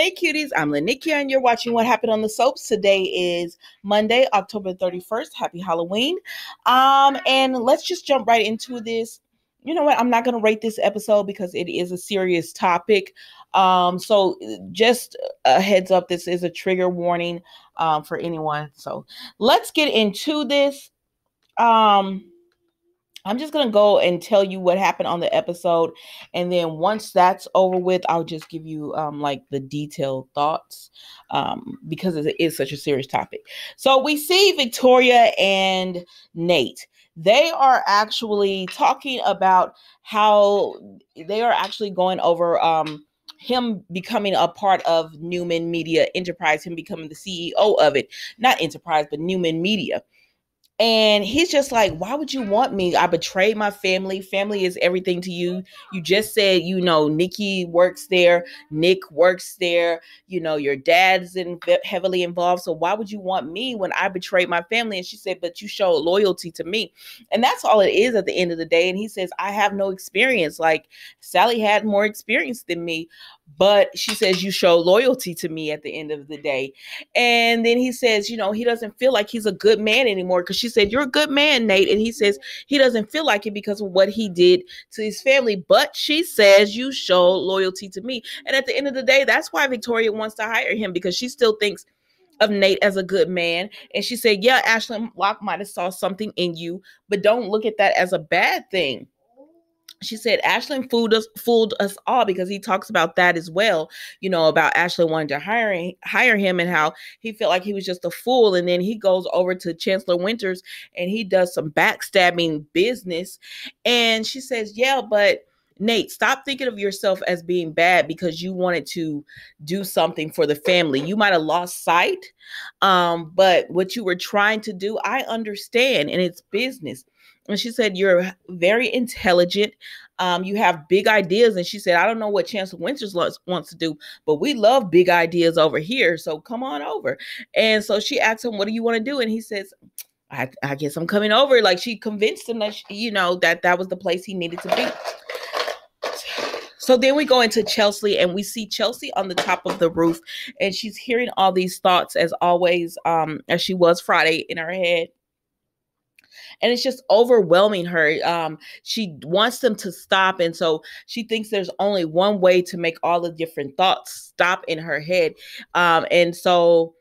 Hey cuties, I'm Lanikia and you're watching What Happened on the Soaps. Today is Monday, October 31st. Happy Halloween. And let's just jump right into this. You know what? I'm not going to rate this episode because it is a serious topic. So just a heads up, this is a trigger warning for anyone. So let's get into this. I'm just going to go and tell you what happened on the episode. And then once that's over with, I'll just give you like the detailed thoughts because it is such a serious topic. So we see Victoria and Nate. They are actually talking about how they are actually going over him becoming a part of Newman Media Enterprise, him becoming the CEO of it. Not Enterprise, but Newman Media. And he's just like, why would you want me? I betrayed my family. Family is everything to you. You just said, Nikki works there. Nick works there. Your dad's heavily involved. So why would you want me when I betrayed my family? And she said, but you show loyalty to me. And that's all it is at the end of the day. And he says, I have no experience. Like Sally had more experience than me. But she says, you show loyalty to me at the end of the day. And then he says, he doesn't feel like he's a good man anymore. Because she said, you're a good man, Nate. And he says he doesn't feel like it because of what he did to his family. But she says, you show loyalty to me. And at the end of the day, that's why Victoria wants to hire him, because she still thinks of Nate as a good man. And she said, yeah, Ashlyn Locke might have saw something in you, but don't look at that as a bad thing. She said Ashlyn fooled us all, because he talks about that as well, about Ashlyn wanting to hire him and how he felt like he was just a fool. And then he goes over to Chancellor Winters and he does some backstabbing business. And she says, yeah, but Nate, stop thinking of yourself as being bad because you wanted to do something for the family. You might have lost sight, but what you were trying to do, I understand, and it's business. And she said, you're very intelligent. You have big ideas. And she said, I don't know what Chancellor Winters wants to do, but we love big ideas over here. So come on over. And so she asked him, what do you want to do? And he says, I guess I'm coming over. Like she convinced him that, that was the place he needed to be. So then we go into Chelsea and we see Chelsea on the top of the roof and she's hearing all these thoughts as always, as she was Friday in her head. And it's just overwhelming her. She wants them to stop. And so she thinks there's only one way to make all the different thoughts stop in her head. And so,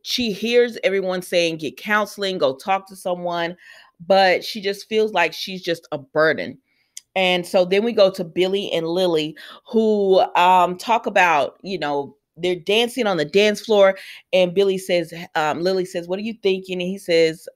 she hears everyone saying, get counseling, go talk to someone. But she just feels like she's just a burden. And so then we go to Billy and Lily, who talk about, they're dancing on the dance floor. And Billy says, Lily says, what are you thinking? And he says,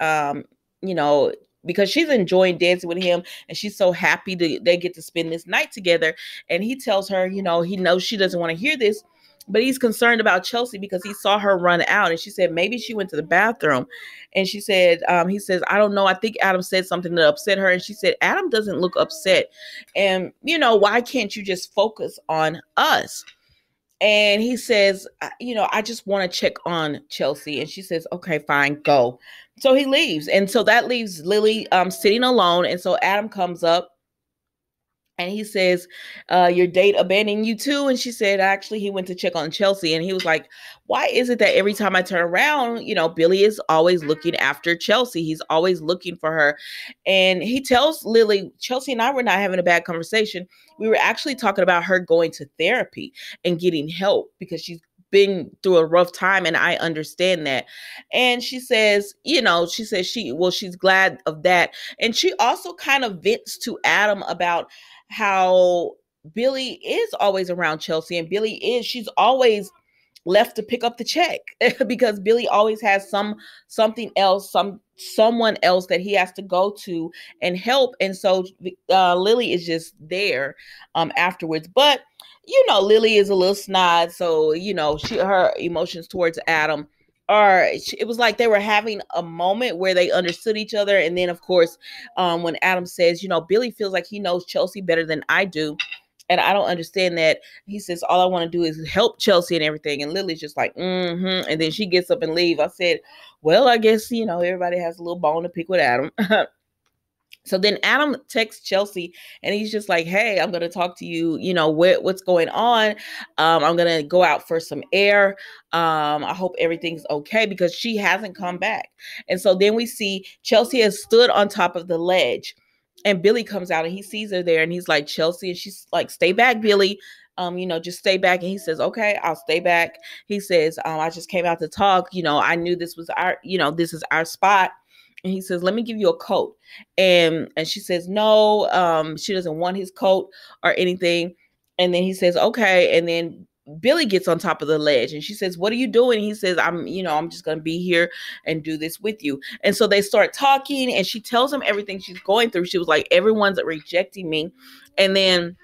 because she's enjoying dancing with him and she's so happy they get to spend this night together. And he tells her, he knows she doesn't want to hear this, but he's concerned about Chelsea because he saw her run out. And she said, maybe she went to the bathroom. And she said, he says, I don't know. I think Adam said something that upset her. And she said, Adam doesn't look upset. And, why can't you just focus on us? And he says, I just want to check on Chelsea. And she says, okay, fine, go. So he leaves. And so that leaves Lily sitting alone. And so Adam comes up and he says, your date abandoned you too? And she said, actually, he went to check on Chelsea. And he was like, why is it that every time I turn around, Billy is always looking after Chelsea? He's always looking for her. And he tells Lily, Chelsea and I were not having a bad conversation. We were actually talking about her going to therapy and getting help because she's been through a rough time. And I understand that. And she says, she's glad of that. And she also kind of vents to Adam about how Billy is always around Chelsea, and she's always left to pick up the check because Billy always has someone else that he has to go to and help. And so Lily is just there afterwards. But Lily is a little snide, so her emotions towards Adam it was like they were having a moment where they understood each other. And then of course when Adam says, Billy feels like he knows Chelsea better than I do, and I don't understand that. He says, all I want to do is help Chelsea and everything. And Lily's just like, and then she gets up and leaves. I said, well, I guess everybody has a little bone to pick with Adam. So then Adam texts Chelsea and he's just like, hey, I'm going to talk to you, what's going on. I'm going to go out for some air. I hope everything's okay, because she hasn't come back. And so then we see Chelsea has stood on top of the ledge, and Billy comes out and he sees her there and he's like, Chelsea, and she's like, stay back, Billy. Just stay back. And he says, okay, I'll stay back. He says, I just came out to talk. I knew this was this is our spot. And he says, let me give you a coat. And she says, no, she doesn't want his coat or anything. And then he says, okay. And then Billy gets on top of the ledge and she says, what are you doing? He says, I'm just going to be here and do this with you. And so they start talking and she tells him everything she's going through. She was like, everyone's rejecting me. And then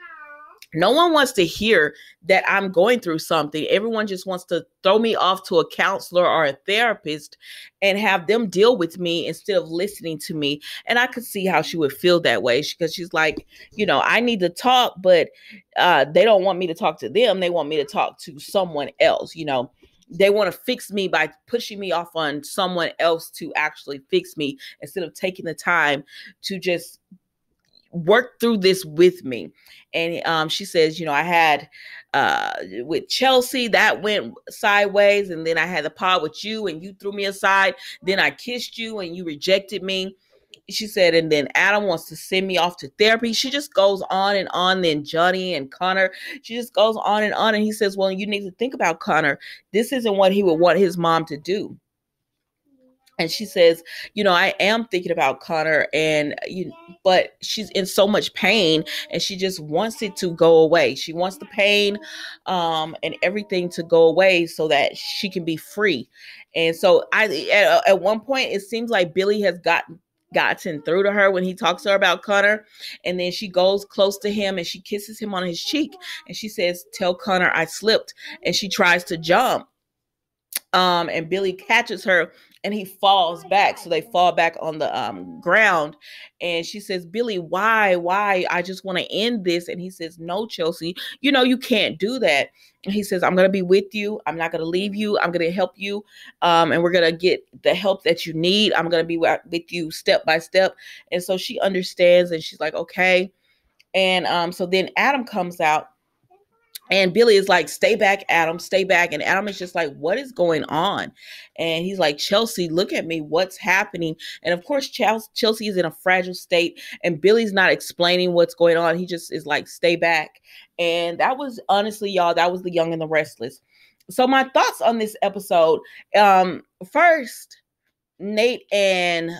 no one wants to hear that I'm going through something. Everyone just wants to throw me off to a counselor or a therapist and have them deal with me instead of listening to me. And I could see how she would feel that way, because she's like, I need to talk, but they don't want me to talk to them. They want me to talk to someone else. They want to fix me by pushing me off on someone else to actually fix me, instead of taking the time to just work through this with me. And she says, I had with Chelsea, that went sideways, and then I had the pod with you and you threw me aside. Then I kissed you and you rejected me. She said, and then Adam wants to send me off to therapy. She just goes on and on. Then Johnny and Connor, she just goes on and on. And he says, well, you need to think about Connor. This isn't what he would want his mom to do. And she says, I am thinking about Connor, but she's in so much pain and she just wants it to go away. She wants the pain and everything to go away so that she can be free. And so at one point, it seems like Billy has gotten through to her when he talks to her about Connor. And then she goes close to him and she kisses him on his cheek. And she says, tell Connor I slipped. And she tries to jump. And Billy catches her and he falls back. So they fall back on the ground. And she says, Billy, why? I just want to end this. And he says, no, Chelsea, you can't do that. And he says, I'm going to be with you. I'm not going to leave you. I'm going to help you. And we're going to get the help that you need. I'm going to be with you step by step. And so she understands and she's like, okay. And so then Adam comes out. And Billy is like, stay back, Adam, stay back. And Adam is just like, what is going on? And he's like, Chelsea, look at me. What's happening? And of course, Chelsea is in a fragile state and Billy's not explaining what's going on. He just is like, stay back. And that was, honestly, y'all, that was The Young and the Restless. So my thoughts on this episode, first, Nate and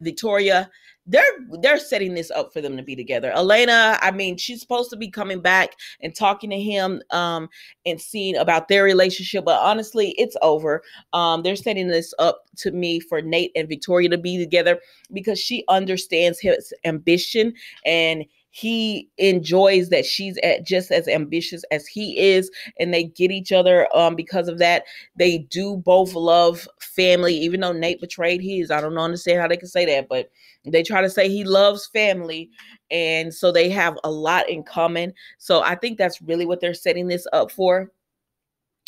Victoria, they're setting this up for them to be together. Elena, I mean, she's supposed to be coming back and talking to him and seeing about their relationship, but honestly, it's over. They're setting this up to me for Nate and Victoria to be together because she understands his ambition and he enjoys that she's just as ambitious as he is, and they get each other because of that. They do both love family, even though Nate betrayed his. I don't understand how they can say that, but they try to say he loves family, and so they have a lot in common. So I think that's really what they're setting this up for.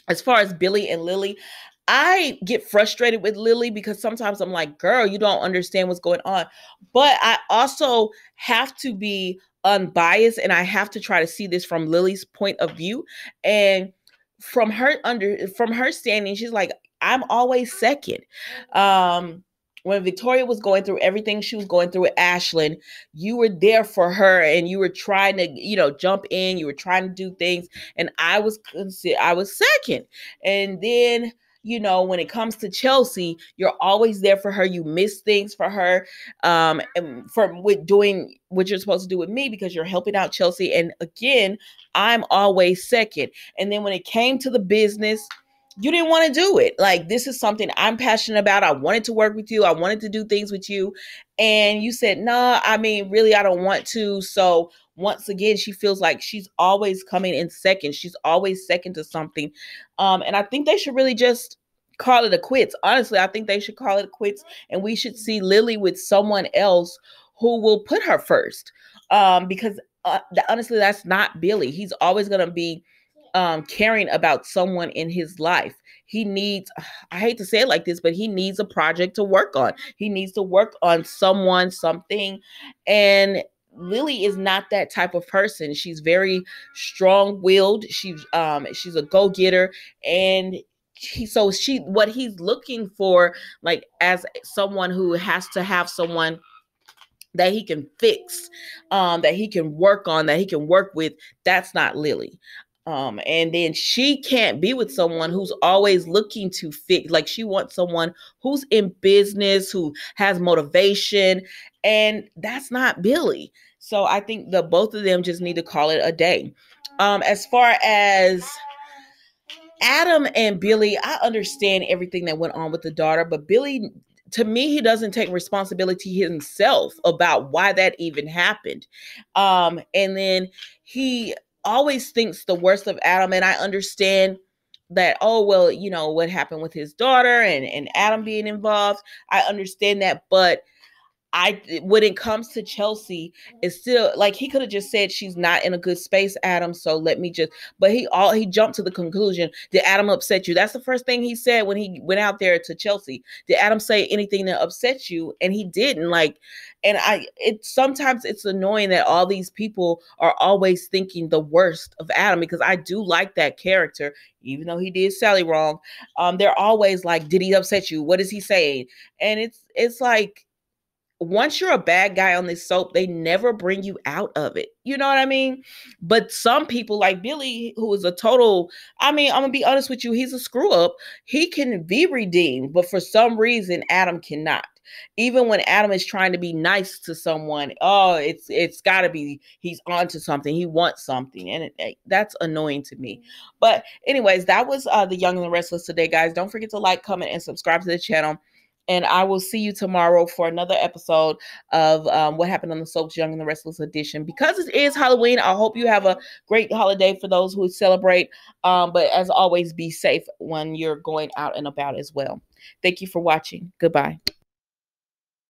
As far as Billy and Lily, I get frustrated with Lily because sometimes I'm like, girl, you don't understand what's going on. But I also have to be unbiased and I have to try to see this from Lily's point of view. And from her standing, she's like, I'm always second. When Victoria was going through everything she was going through with Ashlyn, you were there for her and you were trying to, jump in, you were trying to do things. And I was second. And then, when it comes to Chelsea, you're always there for her. You miss things for her, and with doing what you're supposed to do with me because you're helping out Chelsea. And again, I'm always second. And then when it came to the business, you didn't want to do it. Like, this is something I'm passionate about. I wanted to work with you. I wanted to do things with you. And you said, nah, I mean, really, I don't want to. So once again, she feels like she's always coming in second. She's always second to something. And I think they should really just call it a quits. Honestly, I think they should call it a quits. And we should see Lily with someone else who will put her first. Because honestly, that's not Billy. He's always going to be caring about someone in his life. he needs, I hate to say it like this, but he needs a project to work on. He needs to work on someone, something. And Lily is not that type of person. She's very strong-willed. She's a go-getter, and what he's looking for, like, as someone who has to have someone that he can fix, that he can work on, that he can work with. That's not Lily. And then she can't be with someone who's always looking to fix. Like, she wants someone who's in business, who has motivation, and that's not Billy. So I think the both of them just need to call it a day. As far as Adam and Billy, I understand everything that went on with the daughter, but Billy, to me, he doesn't take responsibility himself about why that even happened. And then he always thinks the worst of Adam, and I understand that, oh, well, what happened with his daughter and Adam being involved. I understand that, but when it comes to Chelsea, it's still like he could have just said she's not in a good space, Adam. So let me just. But he jumped to the conclusion. Did Adam upset you? That's the first thing he said when he went out there to Chelsea. Did Adam say anything that upset you? And he didn't. Sometimes it's annoying that all these people are always thinking the worst of Adam, because I do like that character, even though he did Sally wrong. They're always like, did he upset you? What is he saying? And it's like, once you're a bad guy on this soap, they never bring you out of it. You know what I mean? But some people like Billy, who is a total, I'm going to be honest with you, he's a screw up. He can be redeemed, but for some reason, Adam cannot. Even when Adam is trying to be nice to someone, oh, it's got to be, he's onto something. He wants something. And that's annoying to me. But anyways, that was The Young and the Restless today, guys. Don't forget to like, comment, and subscribe to the channel. And I will see you tomorrow for another episode of What Happened on the Soaps Young and the Restless edition. Because it is Halloween, I hope you have a great holiday for those who celebrate. But as always, be safe when you're going out and about as well. Thank you for watching. Goodbye.